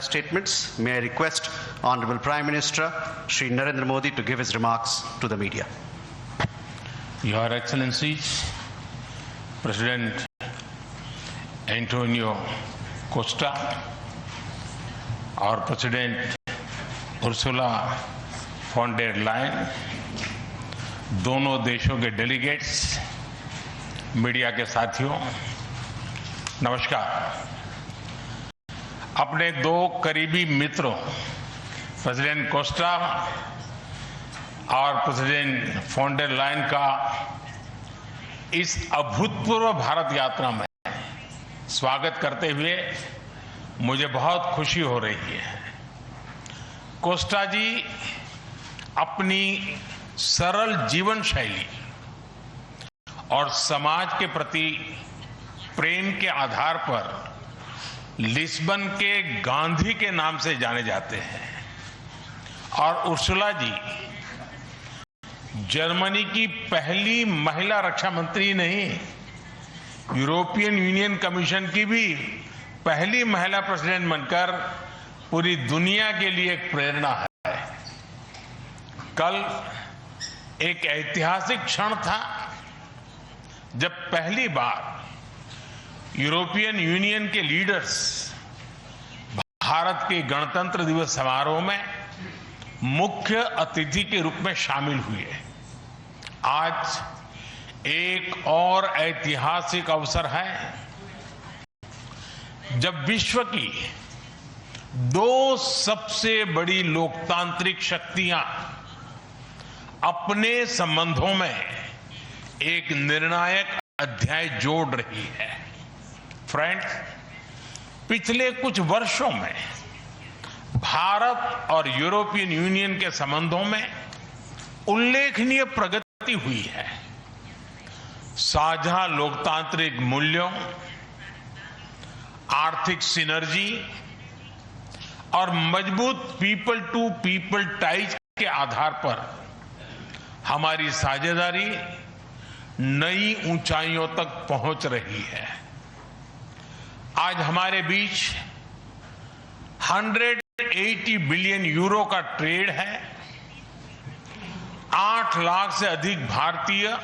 statements, may I request Honorable Prime Minister Shri Narendra Modi to give his remarks to the media. Your Excellencies, President Antonio Costa और President Ursula von der Leyen, दोनों देशों के delegates, media के साथियों, नमस्कार। अपने दो करीबी मित्रों प्रेसिडेंट कोस्टा और प्रेसिडेंट फॉन डेर लायन का इस अभूतपूर्व भारत यात्रा में स्वागत करते हुए मुझे बहुत खुशी हो रही है। कोस्टा जी अपनी सरल जीवन शैली और समाज के प्रति प्रेम के आधार पर लिस्बन के गांधी के नाम से जाने जाते हैं और उर्सुला जी जर्मनी की पहली महिला रक्षा मंत्री नहीं, यूरोपियन यूनियन कमीशन की भी पहली महिला प्रेसिडेंट बनकर पूरी दुनिया के लिए एक प्रेरणा है। कल एक ऐतिहासिक क्षण था जब पहली बार यूरोपियन यूनियन के लीडर्स भारत के गणतंत्र दिवस समारोह में मुख्य अतिथि के रूप में शामिल हुए। आज एक और ऐतिहासिक अवसर है जब विश्व की दो सबसे बड़ी लोकतांत्रिक शक्तियां अपने संबंधों में एक निर्णायक अध्याय जोड़ रही है। फ्रेंड्स, पिछले कुछ वर्षों में भारत और यूरोपियन यूनियन के संबंधों में उल्लेखनीय प्रगति हुई है। साझा लोकतांत्रिक मूल्यों, आर्थिक सिनर्जी और मजबूत पीपल टू पीपल टाइज के आधार पर हमारी साझेदारी नई ऊंचाइयों तक पहुंच रही है। आज हमारे बीच 180 बिलियन यूरो का ट्रेड है। 8 लाख से अधिक भारतीय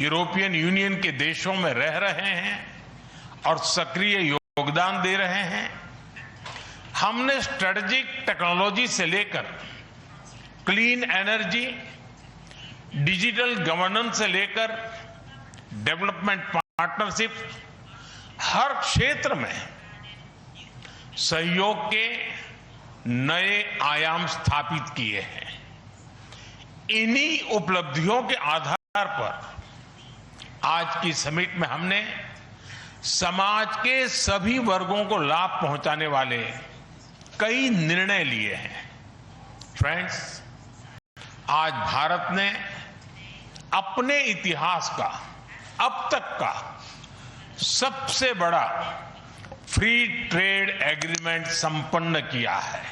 यूरोपियन यूनियन के देशों में रह रहे हैं और सक्रिय योगदान दे रहे हैं। हमने स्ट्रेटेजिक टेक्नोलॉजी से लेकर क्लीन एनर्जी, डिजिटल गवर्नेंस से लेकर डेवलपमेंट पार्टनरशिप, हर क्षेत्र में सहयोग के नए आयाम स्थापित किए हैं। इन्हीं उपलब्धियों के आधार पर आज की समिट में हमने समाज के सभी वर्गों को लाभ पहुंचाने वाले कई निर्णय लिए हैं। फ्रेंड्स, आज भारत ने अपने इतिहास का अब तक का सबसे बड़ा फ्री ट्रेड एग्रीमेंट संपन्न किया है।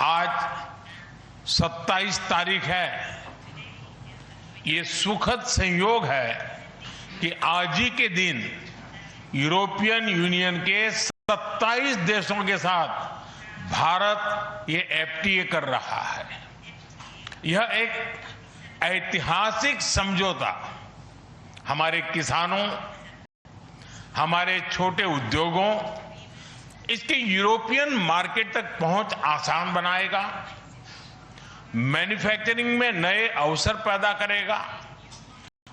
आज 27 तारीख है। ये सुखद संयोग है कि आज ही के दिन यूरोपियन यूनियन के 27 देशों के साथ भारत ये एफटीए कर रहा है। यह एक ऐतिहासिक समझौता हमारे किसानों, हमारे छोटे उद्योगों, इसके यूरोपियन मार्केट तक पहुंच आसान बनाएगा, मैन्युफैक्चरिंग में नए अवसर पैदा करेगा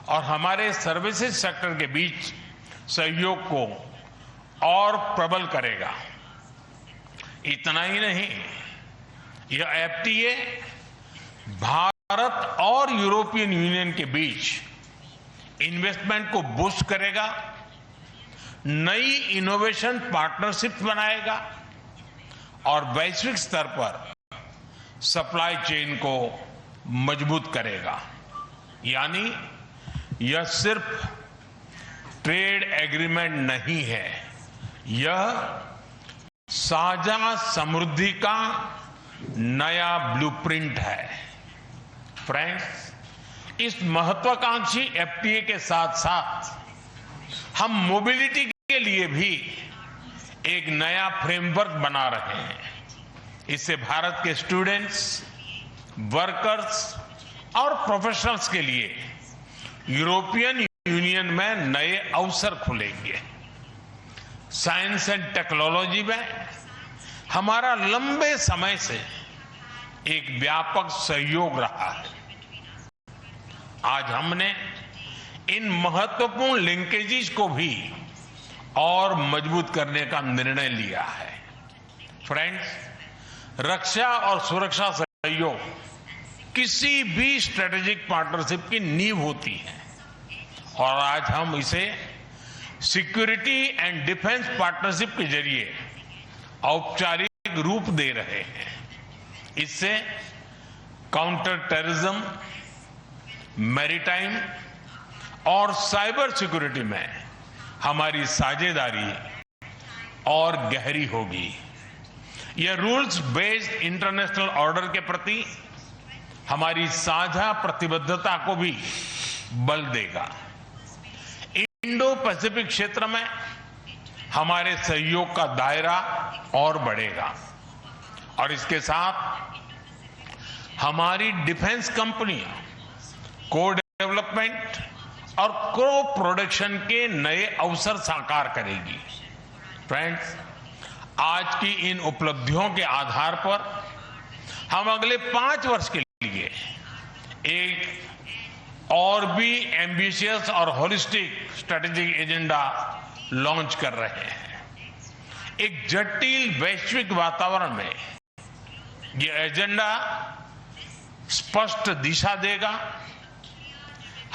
और हमारे सर्विसेज सेक्टर के बीच सहयोग को और प्रबल करेगा। इतना ही नहीं, यह एफटीए भारत और यूरोपियन यूनियन के बीच इन्वेस्टमेंट को बूस्ट करेगा, नई इनोवेशन पार्टनरशिप बनाएगा और वैश्विक स्तर पर सप्लाई चेन को मजबूत करेगा। यानी यह सिर्फ ट्रेड एग्रीमेंट नहीं है, यह साझा समृद्धि का नया ब्लूप्रिंट है। फ्रेंड्स, इस महत्वाकांक्षी एफटीए के साथ साथ हम मोबिलिटी के लिए भी एक नया फ्रेमवर्क बना रहे हैं। इससे भारत के स्टूडेंट्स, वर्कर्स और प्रोफेशनल्स के लिए यूरोपियन यूनियन में नए अवसर खुलेंगे। साइंस एंड टेक्नोलॉजी में हमारा लंबे समय से एक व्यापक सहयोग रहा है। आज हमने इन महत्वपूर्ण लिंकेजेस को भी और मजबूत करने का निर्णय लिया है। फ्रेंड्स, रक्षा और सुरक्षा सहयोग किसी भी स्ट्रेटेजिक पार्टनरशिप की नींव होती है और आज हम इसे सिक्योरिटी एंड डिफेंस पार्टनरशिप के जरिए औपचारिक रूप दे रहे हैं। इससे काउंटर टेररिज्म, मैरीटाइम और साइबर सिक्योरिटी में हमारी साझेदारी और गहरी होगी। यह रूल्स बेस्ड इंटरनेशनल ऑर्डर के प्रति हमारी साझा प्रतिबद्धता को भी बल देगा। इंडो पैसिफिक क्षेत्र में हमारे सहयोग का दायरा और बढ़ेगा और इसके साथ हमारी डिफेंस कंपनियां को डेवलपमेंट और को प्रोडक्शन के नए अवसर साकार करेगी। फ्रेंड्स, आज की इन उपलब्धियों के आधार पर हम अगले 5 वर्ष के लिए एक और भी एम्बिशियस और होलिस्टिक स्ट्रेटेजिक एजेंडा लॉन्च कर रहे हैं। एक जटिल वैश्विक वातावरण में ये एजेंडा स्पष्ट दिशा देगा,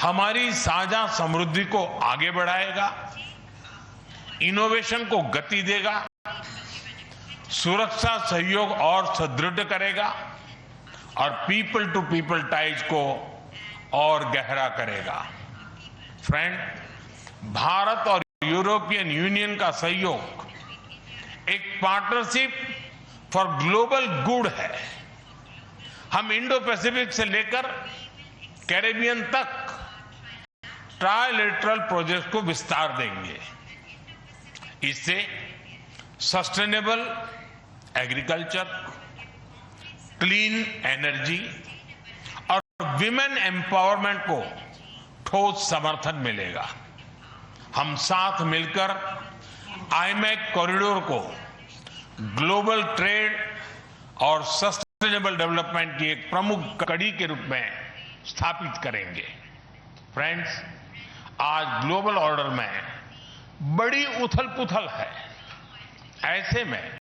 हमारी साझा समृद्धि को आगे बढ़ाएगा, इनोवेशन को गति देगा, सुरक्षा सहयोग और सुदृढ़ करेगा और पीपल टू पीपल टाइज को और गहरा करेगा। फ्रेंड, भारत और यूरोपियन यूनियन का सहयोग एक पार्टनरशिप फॉर ग्लोबल गुड है। हम इंडो पैसिफिक से लेकर कैरेबियन तक ट्राइलेटरल प्रोजेक्ट को विस्तार देंगे। इससे सस्टेनेबल एग्रीकल्चर, क्लीन एनर्जी और विमेन एम्पावरमेंट को ठोस समर्थन मिलेगा। हम साथ मिलकर आईमैक कॉरिडोर को ग्लोबल ट्रेड और सस्टेनेबल डेवलपमेंट की एक प्रमुख कड़ी के रूप में स्थापित करेंगे। फ्रेंड्स, आज ग्लोबल ऑर्डर में बड़ी उथल-पुथल है। ऐसे में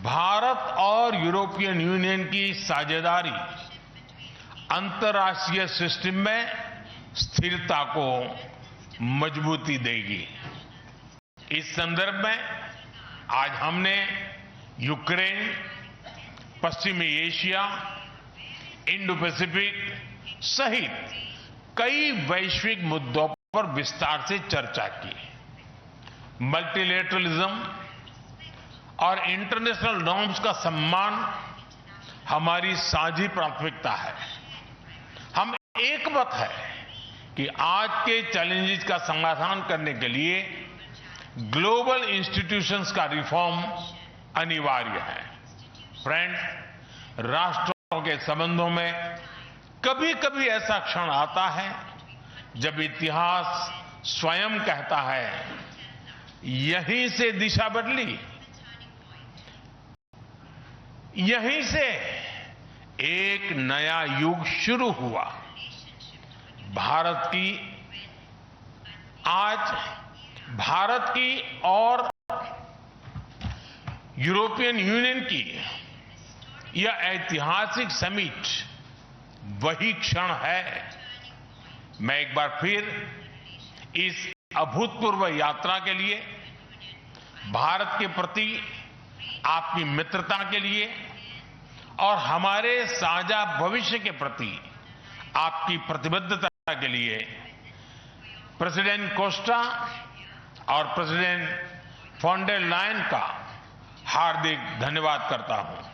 भारत और यूरोपियन यूनियन की साझेदारी अंतर्राष्ट्रीय सिस्टम में स्थिरता को मजबूती देगी। इस संदर्भ में आज हमने यूक्रेन, पश्चिमी एशिया, इंडो पैसिफिक सहित कई वैश्विक मुद्दों पर विस्तार से चर्चा की। मल्टीलेटरलिज्म और इंटरनेशनल नॉर्म्स का सम्मान हमारी साझी प्राथमिकता है। हम एकमत है कि आज के चैलेंजेस का समाधान करने के लिए ग्लोबल इंस्टीट्यूशंस का रिफॉर्म अनिवार्य है। फ्रेंड्स, राष्ट्रों के संबंधों में कभी कभी ऐसा क्षण आता है जब इतिहास स्वयं कहता है, यहीं से दिशा बदली, यहीं से एक नया युग शुरू हुआ। भारत की और यूरोपियन यूनियन की यह ऐतिहासिक समिट वही क्षण है। मैं एक बार फिर इस अभूतपूर्व यात्रा के लिए, भारत के प्रति आपकी मित्रता के लिए और हमारे साझा भविष्य के प्रति आपकी प्रतिबद्धता के लिए प्रेसिडेंट कोस्टा और प्रेसिडेंट फॉन डेर लायन का हार्दिक धन्यवाद करता हूं।